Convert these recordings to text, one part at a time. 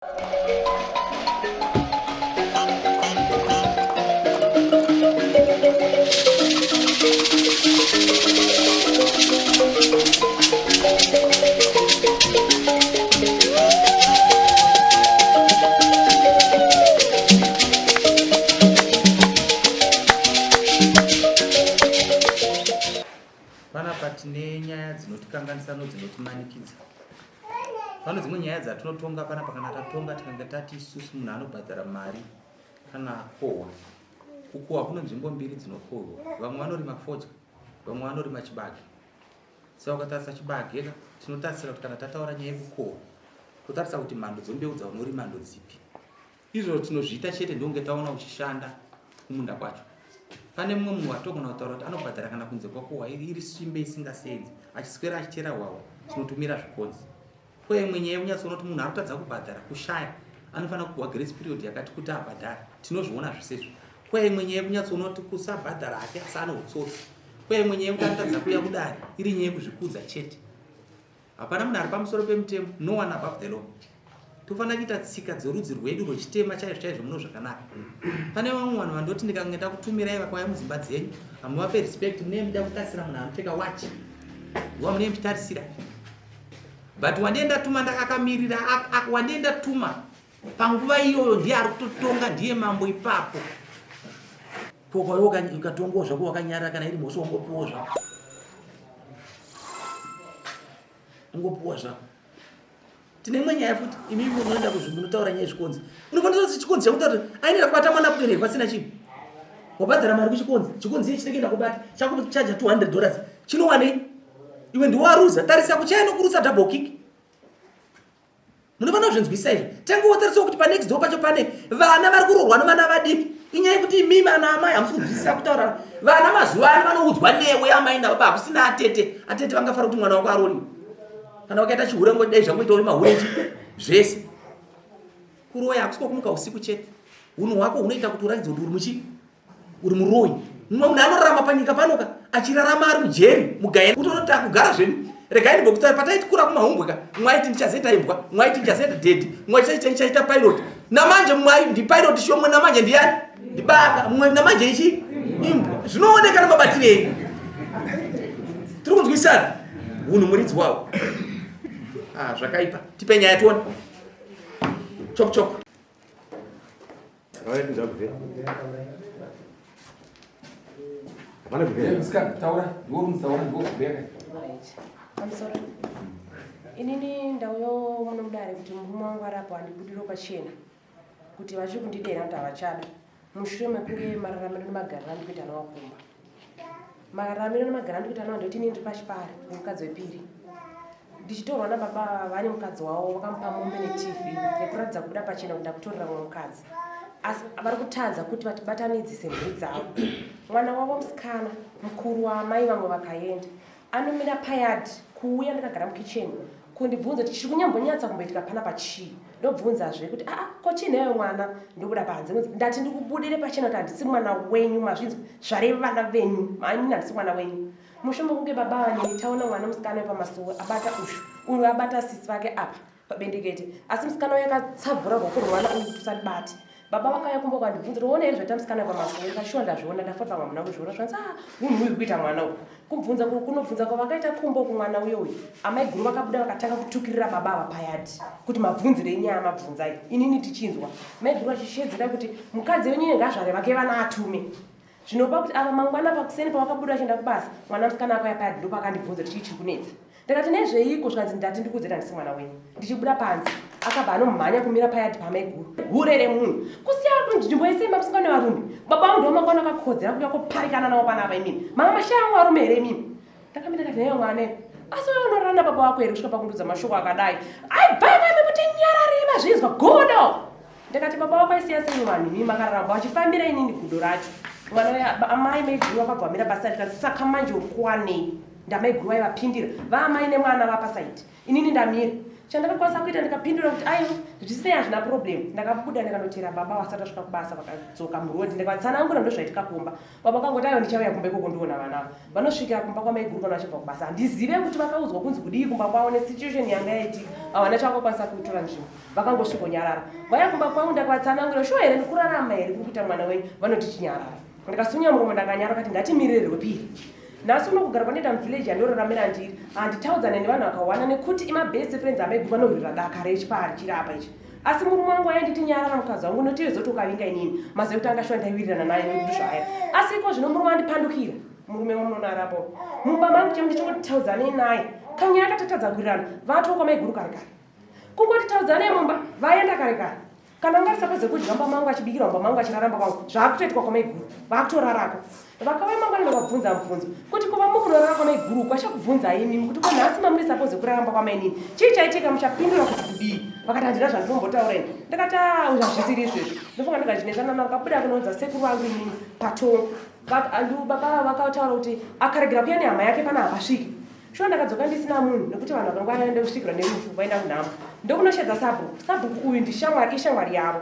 Panapa tine nyaya dzinotikanganisa dzinotimanikidza. Pane dzimwe nyaya dzatinotonga panapa kana tatonga tikanga tati isusu munhu anobhadhara mari kana kohwa. Kukohwa kune nzvimbo mbiri dzinokohwa. Vamwe vanorima fodya, vamwe vanorima chibage. Saka ukatarisa chibage tinotarisira kuti kana tataura nyaya yekukohwa, totarisa kuti mhando dzembeu dzaunori mhando dzipi. Izvo tinozviita chete ndonge taona uchishanda kumunda kwacho. Pane mumwe munhu watogona kutaura kuti anobhadhara kana kunze kwakohwa iri simbe isingasenzi, achiswera achichera hwahwa, chinotumira zvikonzi. Uye imwe nyaya unyatsoona kuti munhu arikutadza kubhadhara kushaya, anofanira kupuwa grace period yakati kuti abhadhare. Tinozviona zvisezvo. Uye imwe nyaya unyatsoona kuti kusabhadhara hake asi ane utsotsi. Uye imwe nyaya anotadza kuuya kudare iri nyaya yekuzvikudza chete. Hapana munhu ari pamusoro pemutemo, no one above the law. Tofanira kuita tsika dzorudzi rwedu rwechitema chaizvo muno zvakanaka. Pane vamwe vanhu vandoti ndikangenda kutumirai vakwaya mudzimba dzenyu, hamuvape respect, mune muda kutarisira munhu anopfeka wachi. Mune mutarisira. But wandenda tuma ndakakamirira, wandenda tuma panguva iyoyo ndiye ari kutotonga, ndiye mambo ipapo. Pokwa ukatongozva ko wakanyarara kana iri mhosva ungopuwa zvako. Tine imwe nyaya futi, imi munoenda kuzvinotaura nyaya zvikonzi. Unofanira kuti chikonzi chakuti ainoda kubata mwana kudeni pasina chinhu. Wabhadhara mari kuchikonzi, chikonzi ichi chinoenda kubata, chakuchaja $200. Chinowanei? Iwe ndiwe waruza, tarisa kuchaino kurusa double kick. Munofanira kuzvinzwisa izvi. Tangu wotarisa kuti pa next door pacho pane vana vari kurorwa nevana vadiki. Inyaya yekuti imi vana amai hamusi kunzwisisa kutaura. Vana mazuva ano vanoudzwa newe amai nababa kusina atete. Atete vangafara kuti mwana wako aroriwe. Kana wakaita chihurengo dai zvakuita uri mahurenji zvese. Kuroya hakusiko kumuka usiku chete. Unhu hwako hunoita kuti uratidze kuti uri muroyi. Mumwe munhu anorarama panyika panoka achirarama ari mujeri mugaeni kuti unoti akugara zvenyu. Regai ndikutaura pataikura kumahumbwe mwaiti ndichazoita imbwa, mwaiti ndichazoita dedi, mwaiti ndichaita pilot. Namanje mwai ndi pilot shomwe namanje ndiyani? Ndibaba, mwe namanje ichi imbwa. Zvinooneka namabatire enyu. Tiri kunzwisana? Unhu muridzi wawo. Zvakaipa. Tipe nyaya tuone. Chop chop. Right, ndabve. Mana bve. Msika, taura. Ndiwo mtaura ndiwo kubeka. I'm sorry. Inini ndauyo muno mudare kuti murume wangu arapo andibudiro pachena. Kuti vachi kundidera kuti havachada. Mushure mekunge mararamiro nemagariro andikuita nawo kumba. Mararamiro nemagariro andikuita nawo ndoti inini ndiri pachipari mukadzi wepiri. Ndichitorwa nababa vane mukadzi wavo vakamupa mombe neTV yekuratidza kubuda pachena kuti ndakutorera mumwe mukadzi. Asi vari kutadza kuti vatibatanidzise mhuri dzavo. Mwana wavo musikana, mukuru wamai vamwe vakaenda. Anomira payadi kuuya ndakagara mukicheni kundibvunza kuti chiri kunyambonyatsa kumboitika pana pachii. Ndobvunzazve kuti ko chineyo mwana ndobuda panze. Ndati ndikubudire pachena kuti handisi mwana wenyu, mazvinzwa zvareva vana venyu, mani handisi mwana wenyu. Mushure mekunge baba vane taona mwana musikana pamasuo abata ushu, uyu abata sisi vake apa pabendekete. Asi musikana uyu akatsabvura ruoko rwemwana uyu kuti usaribate. Baba vakauya kumba kwandibvunza kuti uone zvaita musikana pamasuo, ndikashuwa ndazviona ndafotoka mwamuna kuzviona zvanzi unhu uyu kuita mwana uyu. Kubvunza kunobvunza kwavakaita kumbo kumwana uyo uyu. Amai guru vakabuda vakatanga kutukirira baba ava payadi kuti mabvunzire nyaya mabvunzai. Inini tichinzwa. Mai guru vachishedzera kuti mukadzi wenyu ngazvare vake vana atume. Zvinopa kuti ava mangwana pakuseni pavakabuda vachienda kubasa, mwana musikana akauya payadi ndopakandibvunza kuti chii chiri kunetsa. Ndakati nezveiko zvanzi ndati ndikudzera ndisi mwana wenyu. Ndichibuda panze akabva anomhanya kumira payadi pamai guru. Hurere munhu. Kusiya kuti nzvimbo yese mamusikana nevarume. Baba vangu ndiwo mangwana akakodzera kuuya kuparikana navo panapa imini. Mama mashangu varume here imini. Ndakamira ndikati neyo mwana. Asi wewe unorara nababa wako here kusvika pakundudza mashoko akadai. Ai bhayi kuti nyarare mazvinzwa godo. Ndakati baba wako aisiya sei vanhu imini makararamba vachifambira inini gudo racho. Mwana amai maiguru vakabva vamira paside tikati saka manje uri kuwanei. Ndamai guru vaivapindira vaamai nemwana vapasaiti. Inini ndamira. chandakakwanisa kuita ndikapindura kuti aiwa zvisinei hazvina problem. Ndakabuda ndikanochera baba wasati asvika kubasa vakadzoka murodi ndikatsanangura ndozvaitika kumba. Baba kangoti aiwa ndichauya kumba ikoko ndiona vana vanosvikira kumba kwamaiguru kana vachibva kubasa. Handizive kuti vakaudzwa kunzi kudii kumba kwavo nesituation yanga yaitika havana chavakakwanisa kuitora nzvimbo vakangosvikonyarara. Vaya kumba kwangu ndakavatsanangura shuwa here ndikurarama here kuri kuita mwana wenyu vanoti chinyarara. Ndikasunya muromo ndakanyara kati ngatimirire rwepiri. Nhasi uno kugara kwandida muvillage andoraramira ndiri handitaudzane nevanhu vakawanda nekuti imabest friends amaiguru vanorwira daka rechipari chiri apa ichi. Asi murume wangu ainditi nyarara mukadzi wangu notiwezoti ukavinga inini mazive kuti anga shuwa ndaiwirirana naye nekuti zvaya. Asi iko zvino murume andipandukira murume wamunonarapo mumba mangu chemu ndichongotitaudzanei naye kanya akatatadza kuwirirana vatokwa maiguru kare kare kungotitaudzanei mumba vaenda kare kare kana ngarisapedze kudya mumba mangu achibikira mumba mangu achiraramba kwangu zvaakutoitwa kwamaiguru vakutorarako. Vakauya mangwana ndakabvunza mubvunzo kuti kuva mukunorara kwamaiguru kwachakubvunzai imimi kuti konhasi mamurisapodze kuraramba kwamainini chii chaitika muchapindura kuti kudii. Vakati handina zvandinombotaurai. Ndakati hazvisiri izvezvi ndofunga ndikazvinetsana navo kabuda kunoudza sekuru vangu inini patongo baba vakataura kuti akaregera kuya nehama yake pana hapasviki. Shuwa ndakadzoka ndisina munhu nekuti vanhu vakanga vaenda kusvikira nerufu vaenda kunhamo ndokunoshedza sabhuku. Sabhuku uyu ishamwari yavo.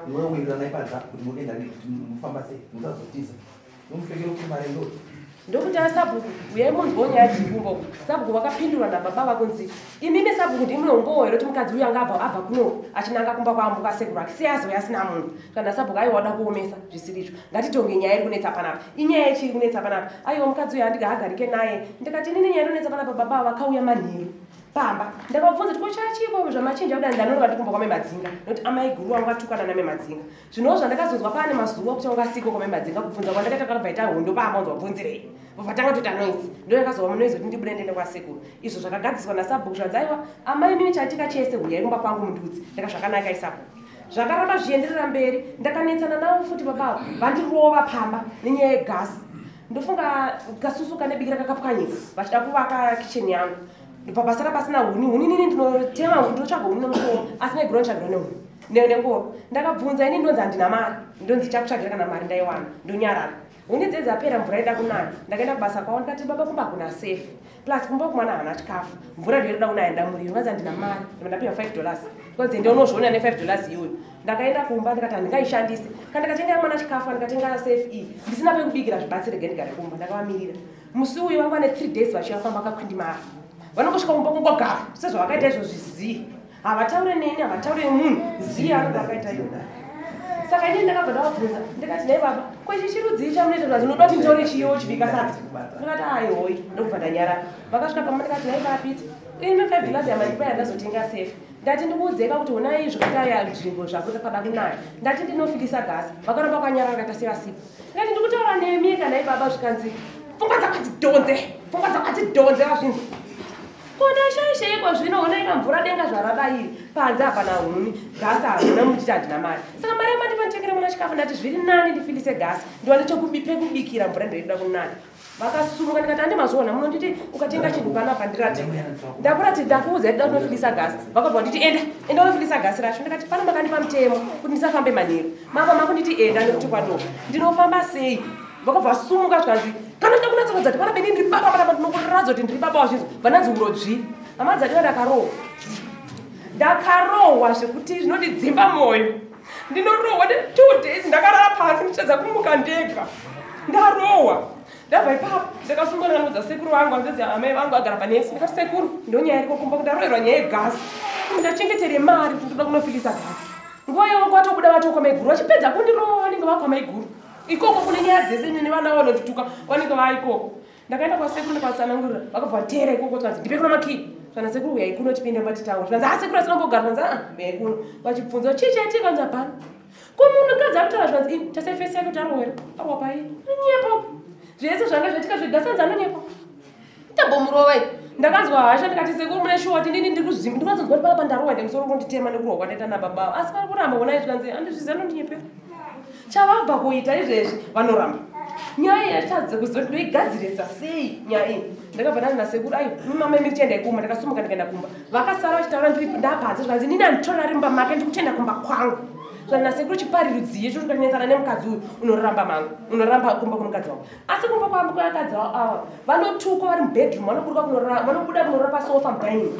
Ndokuti asabhuku uyai munzwa nyaya dzirikumba uku. Sabhuku vakapindurwa nababa vakunzi imimi sabhuku ndimunongowo here kuti mukadzi uyu anga abva kuno achinanga kumba kwambuka sekuru ake siyazo yasina munhu. Kana sabhuku aiwa wada kuomesa zvisiricho ngatitonge nyaya iri kunetsa panapa inyaya yechiri kunetsa panapa aiwa mukadzi uyu handigahagarike naye. Ndikati nini nyaya iri kunetsa panapa baba vakauya manheru pamba ndakabvunza kuti kochachiko zvamachinja kuda ndanonga ndikumba kwamamadzinga nokuti amaiguru wangu atukana namamadzinga. Zvinowo zvandakazonzwa pane mazuva kuti wangasiko kwamamadzinga kubvunza kwandakaita kakabva ita hondo pamba unzwabvunzirei vatanga toita noise ndoyakazova munoise kuti ndibudende ndiende kwasekuru. Izvo zvakagadziswa nasabhuku zvanzaiwa amai mimi chatika chese huyai kumba kwangu mundudzi ndakazvakanaka isabhuku. Zvakaramba zvienderera mberi ndakanetsana navo futi babavo vandirova pamba nenyaya yegasi. Ndofunga kasusu kanebikira kakapwanyika vachida kuvaka kicheni yangu pasara pasina huni nini ndinotema huni ndinotsvaga huni nemusoro asi maiguru nditsvagira nehuni nengoro. Ndakabvunza ini ndonzi handina mari ndonzi chakutsvagira kana mari ndaiwana ndonyarara. Huni dzedzi dzapera mvura ida kunaya ndakaenda kubasa kwavo ndikati baba kumba hakuna safe plus kumba kumwana hana chikafu mvura ndoyoda kunaya ndamuriro ngazi handina mari ndapiwa $5 konzi ndionozviona ne$5 iyoyo. Ndakaenda kumba ndikati handingaishandisi kana ndikatenga mwana chikafu ndikatenga safe iyi ndisina pekubikira zvibatsirege ndigare kumba ndakavamirira. Musi uyu vanga ne 3 days vachiyafamba kakwindimara vanongosvika kumba kungogara sezvavakaita izvo zvizivi havataure neni havataure munhu ziya anobva akaita iyo. Saka ini ndakabva ndavabvunza ndikati nai baba kwechi chirudzii chamunoita zvinoda kuti nditore chiyo chibika sadza. Ndikati aihoi ndokubva ndanyarara. Vakasvika pamba ndikati nai papiti ine $5 yamandikwaya ndazotenga safe. Ndati ndikuudzeka kuti una izvo kutaya nzvimbo zvako pada kunaya ndati ndinofilisa gasi vakaramba kwanyarara vakaita sevasipo. Ndikati ndikutaura nemi kanai baba zvikanzi pfungwa dzakadzidhonze vazvinzi kona shaishaiko zvino unaika mvura denga zvaradairi panze hapana huni gasi hazvina muchiti handina mari. Saka mari yamandipandichengera muna chikafu ndati zviri nani ndifilise gasi ndiwane pekubikira mvura ndoida kunani. Vakasumuka ndikati handimazviona munonditi ukatenga chinhu panapa ndirati ndakurati ndakuudza ndida kunofilisa gasi vakabva nditi enda unofilisa gasi racho. Ndikati pano makandipa mutemo kuti ndisafambe manheru mama makunditi enda nekuti kwandoko ndinofamba sei. Vakabva vasumuka zvikanzi kana nda kunatsokodza kuti panapa ndiri baba panapa ndinokuradza kuti ndiri baba wazvinzo vananzi urodzvi hama dzadiwa ndakarohwa zvekuti zvinondidzimba mwoyo. Ndinorohwa 2 days ndakarara pasi ndichadza kumuka ndega ndarohwa. Ndabva ipapo ndakasungana ndanudza sekuru vangu andodzi amai vangu agara panesi ndikati sekuru ndonyaya iriko kumba kuti aroherwa nyaya yegasi ndachengetere mari kuti ndoda kunofilisa gasi. Nguva yavo kwatobuda vatokwa maiguru vachipedza kundirohwa vanenge vakwa maiguru ikoko kune nyaya dzese nevana vanotituka vanenge vaikoko. Ndakaenda kwasekuru ndikatsanangurira vakabva vatera ikoko tikanzi ndipe kuna makii kana sekuru uyai kuno tipinde patitaura tikanzi sekuru asinombogara tikanzi uyai kuno vachibvunza chii chaitika nzi hapana komunhukadzi akutaura zvikanzi tasefesi yake kuti arohwera arwa pai nyepo zvese zvanga zvatika zvegasanzi anonyepo ndambomurovai. Ndakanzwa hasha ndikati sekuru mune shuwa kuti ndini ndikuzimba ndikazonzwa kuti panapa ndarohwa ndemusoro kunditema nekurohwa kwandaita nababa asi pari kuramba onai zvikanzi handizviziva anondinyepera. Chavabva kuita izvezvi vanoramba nyaya yatadze kuziva kuti ndoigadzirisa sei nyaya iyi. Ndakabva ndati nasekuru ai mama miri tiendai kumba ndakasumuka ndikaenda kumba vakasara vachitaura ndiri ndapanze zvikanzi nini handitora rimba make ndiri kuchienda kumba kwangu. Zvani nasekuru chiparirudziye cho tikanetsana nemukadzi uyu unoramba mangu unoramba kumba kwemukadzi wangu asi kumba kwamukadzi ava vanotukwa vari mubedroom vanobuda kunorora pasofa mudining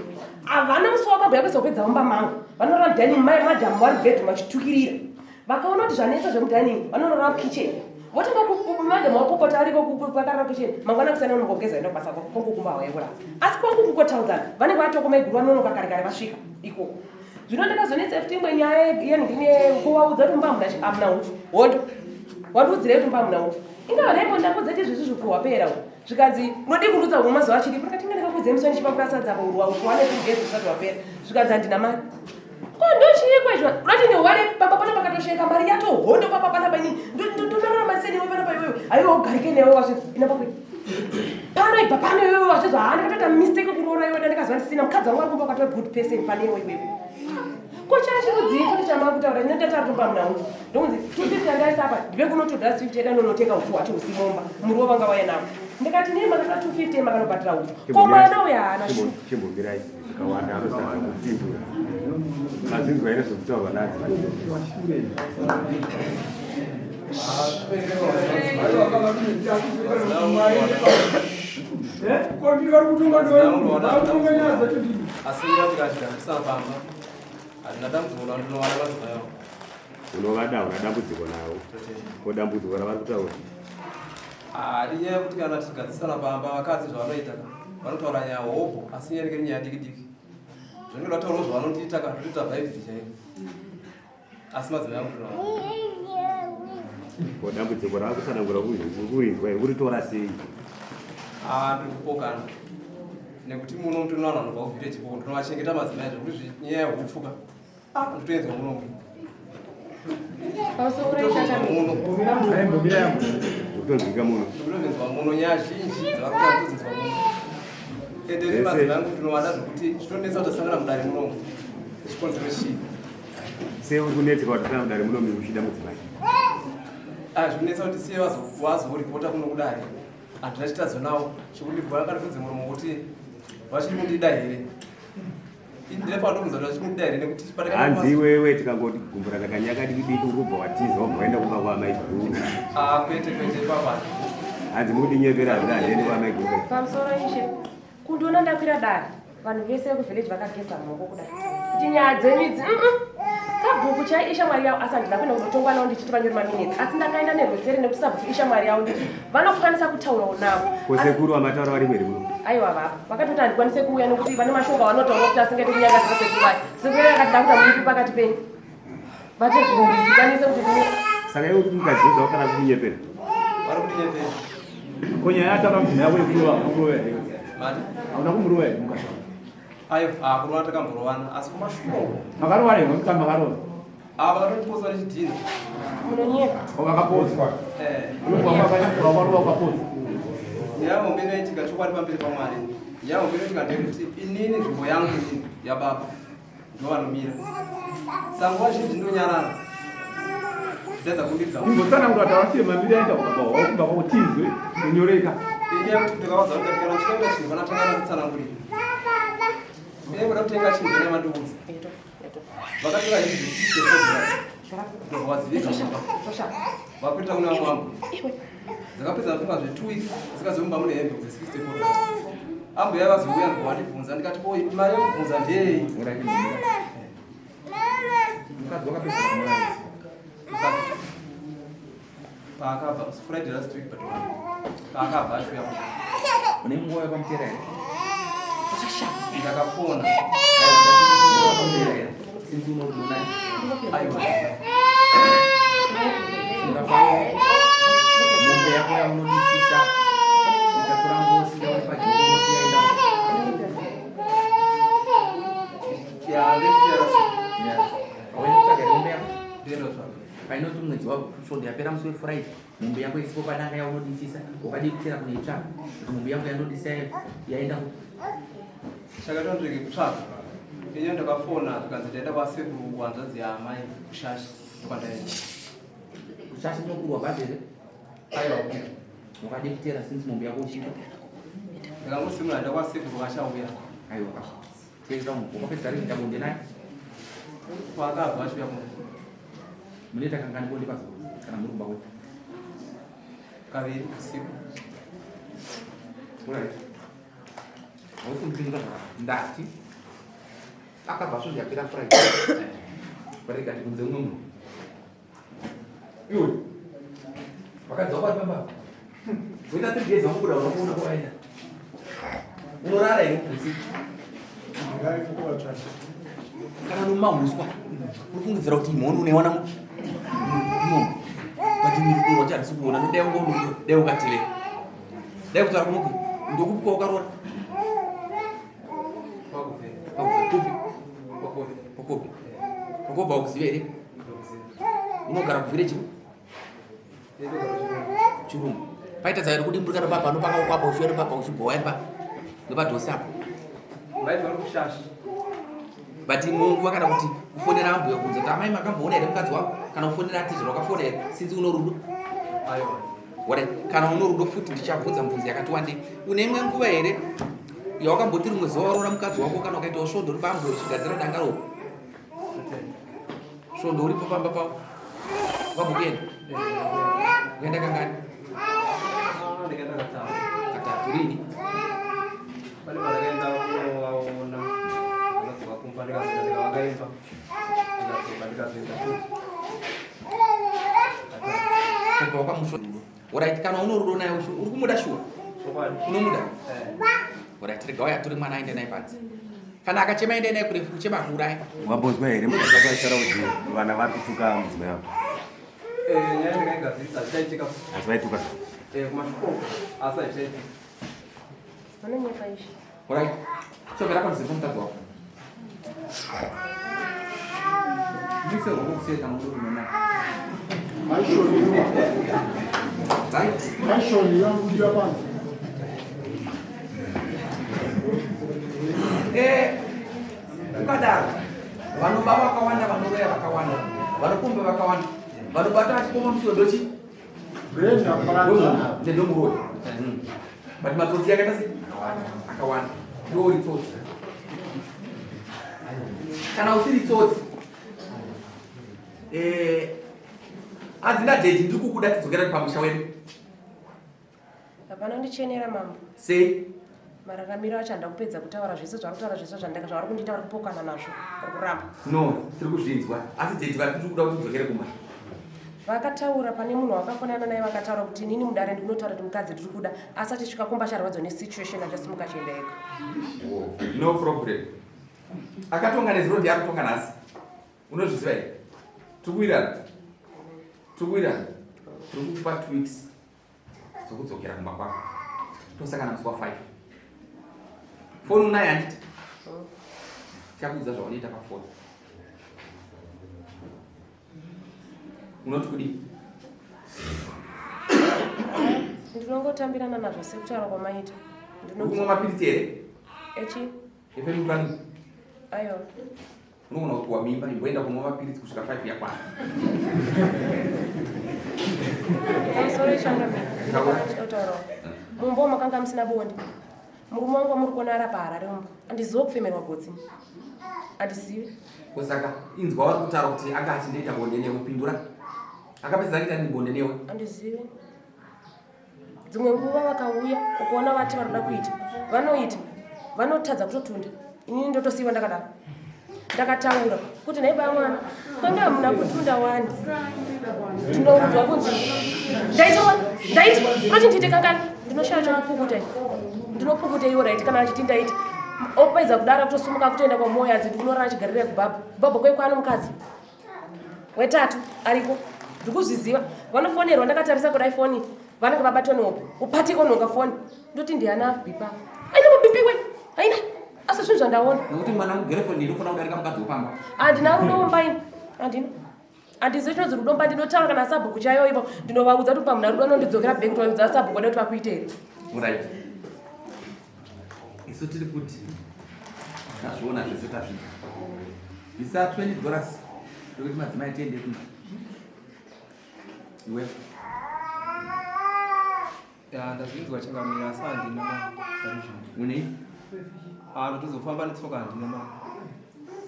havana musi wakabhuya kwezokupedza mumba mangu vanorora mudhining mai madhamu vari bedroom vachitukirira vakaona kuti zvanetsa zvemudhining vanonorora mukicheni votanga madhamu wapopota ariko kwakarara kukicheni mangwana kusana unongogeza enda kubasa kongokumba hawaikurasa asi kwangu kukotaudzana vanenge vatoko maiguru vanonoka kare kare vasvika ikoko zvino ndakazonetsa futi imwe nyaya yenhine kuvaudza kuti mumba hamuna hutu hondo wandiudzirei kuti mumba hamuna hutu ingava naipo ndambudza izvizvi zvikuhwapera zvikanzi unodi kundudza humwe mazuva achiripo ndakati ndakakudzemiswa ndichipapurasadza uwane kugezi usati wapera zvikanzi handina mari kondochiiko izvo unati nehware papa pana pakatosheka mari yato hondo papa pana paini ndonorora seni pana paiwewe aiwa ugarike newe wazvinzi ina pakwei pano ibva pano iwewe wazvinzi handakatoita mistake kuroora iwe ndandikaziva ndisina mukadzi wangu arikumba akatova good person pane iwe iwewe kochachikudzivi kuti chamava kutaura ndinendatatomba munauti ndokunzi 250 andaisa apa ndive kunotodha 50 eda ndonotenga ufu wacho usimomba muri wovanga waya navo ndikati nei makatoda 250 makanobhatira ufu ko mwana uyo haana chimbomirai zvikawanda anosaka kupindura azinzwa ine zvokutaurwa nadzo unovada una dambudziko navo ko dambudziko ravari kutaura inyaya yekuti kana tigadzisana pamba vakadzi zvavanoita vanotaura nyaya hobho asi nyaya nekeri nyaya diki diki zvinenge vataurawo zvavanondiita kana toita bhaibheri chaiko asi madzimai angu ko dambudziko rava kutsanangura kurinzwa iri kuritora sei ndiri kupokana nekuti muno mutori navanhu vanobva kuvhireji ko ndinovachengeta madzimai zvokuti nyaya yahupfuka nditoenzwa muno kutonzwika muno ndinovinzwa muno nyaya zhinji dzavakutaa kuzinzwa muno ende nemadzimai angu ndinovada zvokuti zvinonetsa kuti asangana mudare munomu chikonzero chii sei uri kunetseka kuti kana mudare munomu uchida mudzimai zvinonetsa kuti siye wazoripota kuno kudare handina chitadzo navo chokuti vakandipfudze muromo kuti vachiri kundida here ndinepandokunza kuti vachiri kundida here nekuti hanzi iwewe tikangoti gumbo rakakanyaka diki diki urikubva watiza wabva waenda kumba kwaamai guru kwete kwete papa hanzi mukudinyepera hazina handiende kwaamai guru pamusoro ishe kundiona ndakwira dare vanhu vese vekuvhileji vakageza maoko kudai kuti nyaya dzenyu sabhuku chai ishamwari yavo asi handina kuenda kundotongwa navo ndichiti vanyori maminitsi asi ndakaenda nerwesere nekuti sabhuku ishamwari yavo nditi vanokwanisa kutaurawo navo kosekuru vamataura vari mweri muno aiwa vapa vakatoti handikwanise kuuya nekuti vane mashonga vanotaura kuti asingaiti kunyanga dzika sekuru vayo sekuru akati ndakuda muipi pakati penyu vatezvindikwanise kuti saka iwe kuti mukadzidza wakana kudinyepera vari kundinyepera konyaya ataka mdzina yako yekurowa mati hauna kumurowa here mukasha aiwa kurowa takamborovana asi kumashoko makarowa rimwe mukama makarowa vakatotipotswa nechidhina munonyeka vakapozwa unovarowa ukapozwa nyaya hombe inoitika chokwadi pamberi pamwari nyaya hombe inoitika ndekuti inini nzvimbo yangu inini yababa ndovanomira sanguva zhinji ndonyarara zvichaedza kundidza imbotsanangura kuti avasiye mambiri aita wakumba kwautizwe kunyoreka inyaya yekuti ndikavaudza kuti kana chikaita chinhu vanatanga kutsanangurira inenge voda kutenga chinhu ine mandiudza vakatora izvivazivika vakuita kuna mwangu dzakapedza nafunga zve2 weeks dzikazomba mune hembe dze64 ambo yai vazouya ndikuvandibvunza ndikati ko mari yekubvunza ndei paakabva friday last week but paakabva ashuya une mwoyo wakamutera here ndakapona sinzi unoona aiwa mombe yako yaunodisisa utatora ngosi ndawaipajiyaenda auenotsvaga mombe yako painoti mwedzi wasvondo yapera musi wefriday mombe yako isipo padanga yaunodisisa ukadi kutera kunoitsvaga kuti mombe yako yanodisa yaenda chakaita ndrege kutsvaga inye ndakafona zvikanzi ndaenda kwasekuru kuhanzvadzi yaamai kushashi kwandaenda kushashi kunokurwa bhadhere aiwa ukadi kutera sinzi mombe yako uchipa ndakangosimura ndaenda kwasekuru vachauya aiwa teera wakapedza rinda bonde naye kwaakabva ashuya munoita kangani bonde pazoro kana muri kumba kwete kaviri usiku aukumpinga ndati akabva zvo yapera Friday varikati kunze umwe munhu iwe vakadza pari pamba voita 3 days vamubuda unokuona kwavaenda unorara iri kusi kana nomahuswa uri kungidzira kuti imhoni unaiwana imomo patimiri wacharisi kuona dai ungatile dai kutaura kunoku ndokupuka ukarora wakoba wakuziva here unogara kuvhireji chirungu paita zairi kudi muri kana baba anopanga ukwapa ushure baba uchibhowaimba nepadhosapo but mungu wakada kuti kufonera ambuya kunze kuti amai makamboona here mukadzi wako kana kufonera atizviro wakafonera here sinzi uno rudo kana uno rudo futi ndichabvunza mubvunzo yakati wandei une imwe nguva here yawakamboti rimwe zuva warora mukadzi wako kana ukaitawo svondo uri pambo uchigadzira danga ropo svondo uripo pamba pavo wambokuenda uenda kangani katatu rini Alright, kana uno rudo naye uri kumuda shuwa unomuda alright rega waya turi mwana aende naye panze kana akachema ende naye kurefu kuchema kuurayi wambozwa here mukazakaishara kuti vana vari kutuka mudzima yavo asi vaituka alright chovera pamuzivu mutadzi wako mise rwoko kusiyeka mudurume Mashoni yangu ndio hapa. Ukadaro vanobaba vakawanda vanoroya vakawanda vanokumba vakawanda vanobata vachipoma musondochi Brenda Paranza ndedomuroi but matsotsi yakaita sei akawanda ndori tsotsi kana usiri tsotsi adzina dhedhi ndiri kukuda tidzokera pamusha wedu hapana ndichenera mambo sei mararamiro acho handakupedza kutaura zvese zvakutaura zvese zvavari kundiita vari kupokana nazvo vari kuramba no tiri kuzvinzwa asi dhedhi vari tiri kuda kuti tidzokere kuma vakataura pane munhu wakafanana naye vakataura kuti inini mudare ndinotaura kuti mukadzi tiri kuda asi achisvika kumba charwadzo nesituation achasimuka chienda ega no problem akatonga neziro ndi akutonga nhasi unozviziva here tikuirana tiri kupa 2 weeks dzokudzokera kumba kwako tosangana musi wa5 foni unaye handiti chakuudza zvaunoita pafoni unoti kudii ndinongotambirana nazvo sekutaura kwamaita ukumwa mapiritsi here echi efemutani aiwa unogona kupiwa mimba imboenda kunwa mapiritsi kusvika 5 yakwana pamusoro ichangamitaurawo mumba makanga musina bonde murume wangu wamuri kuona arapa harare mumba handizivi kufemerwa gotsi handizivi kusaka inzwa vari kutaura kuti anga achindoita bonde newe pindura akapedza kuita ni bonde newe handizivi dzimwe nguva vakauya ukuona vati varoda kuita vanoita vanotadza kutotunda inini ndotosiiva ndakadaro ndakataura kuti naiba mwana kanga hamuna kutunda wani ndinoudzwa kunzi ndaita unoti ndiite kangani ndinoshaya chokupukutai ndinopukutai iwo raiti kana achiti ndaita opedza kudara kutosumuka kutoenda kwamoyadzi ndikunorara achigarira kubhabha bhabha kwekwana mukadzi wetatu ariko ndikuzviziva vanofonerwa ndakatarisa kudai foni vanenge vabatwa nehope upati onhonga foni ndoti ndiana bipa aina mubipiwe aina asi zvinhu zvandaona nokuti mwana mugirefoni ndinofana kudarika mukadzi wopamba handina rudombaini handina handizivi chinonzi rudomba ndinotaura kana sabhuku chayo ivo ndinovaudza kuti pamunhu arudo anondidzokera bhengi tovaudza sabhuku ode kuti vakuite here right isu tiri kuti tazviona zvese tazvita visa $20 tokuti madzimai tiende kuna iwe ndazvinzwa chingamira asi handina mari unei ndotozofamba netsoka handina mari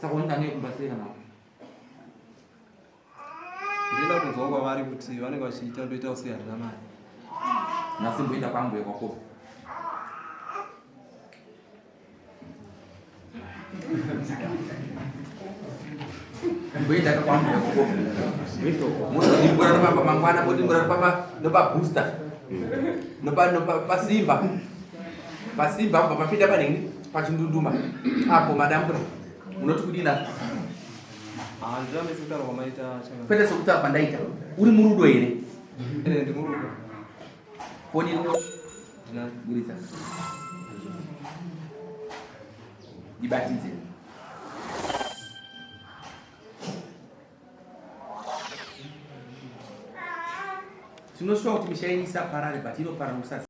saka undange kumbaseera mari ndinoda kutonzwa kwavari kuti vanenge vachiita ndoita usei handina mari nasimboenda kwambuye kwakopo Ndimboenda kwambuya kuko. Munombora nopamba mangwana, munombora nopamba booster. Nopa Simba. Pasimba papapinda panini pachindunduma. Apo madam munoti kudina. Ndame sekutara kwamaita changa. Kwete sekutara pandaita. Uri murudo ere? Ndi murudo. Koni no? Ndina Gurisa. Dibatize. Tinoshuwa kuti mishainisa parare but inopara musasa.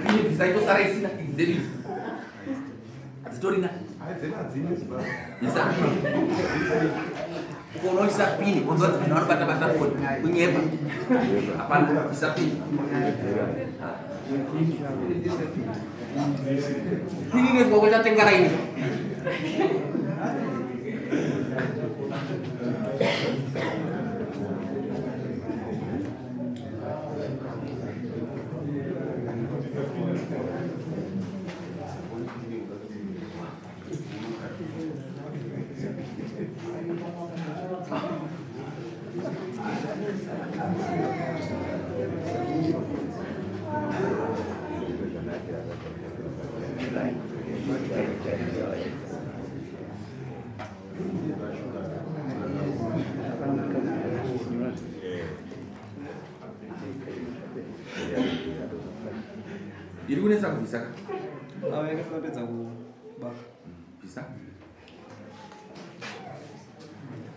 Ini bisa itu sara isina kizeri. Azitorina. Isa. Kono isa pini, kono zati pini bata phone. Kunyepa. Apana isa pini. Pini ni kwa kuja tengara ini. Iri kunesa kubvisa ka? Ava yakapedza kubaka. Bvisa.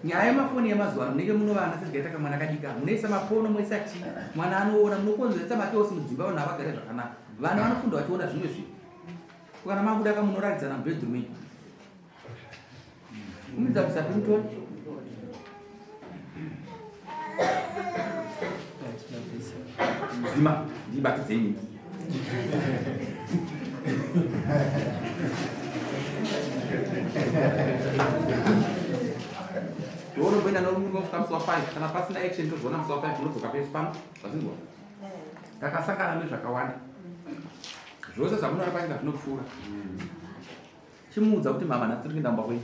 Nyaya yemafoni yemazuva ano munenge muno vana sezvikaita kamwana kadika munoisa mafono moisa chii mwana anoona munokonzeresa mateosi mudzimba vanhu havagare zvakanaka vana vanofunda vachiona zvimwe zvinhu kana makudaka munoratidzana mubedroom yenyu umidza bvisa pemutoni zima ndibatidze nyini Unoenda nomunhu kusvika musi wa5 kana pasina action tozoona musi wa5 unodzoka pesi pano zvazinzwa takasangana nezvakawanda zvose zvamunoona painga zvinopfuura chimuudza kuti mama nhasi tiri kuenda mumba kwenyu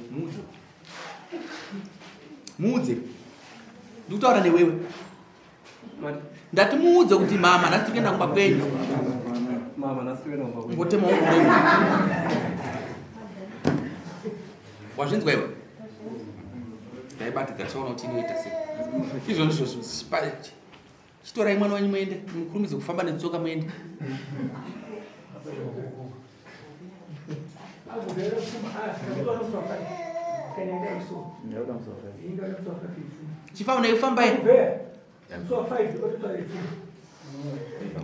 muudze ndikutaura newewe ndati muudze kuti mama nhasi tiri kuenda mumba kwenyu Mama nhasi tiri kuenda mumba kwenyu ngotema uno wazvinzwa iwe ndaibatidza chaona kuti inoita sei izvo ndizvo chitorai mwana wanyu muende mukurumidze kufamba netsoka muende chifanai kufamba ere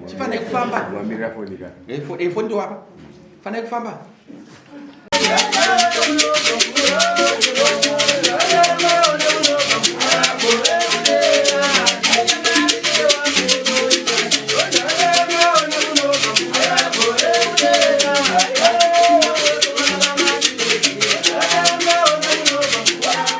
chifanai kufamba foni ndiwapa fanai kufamba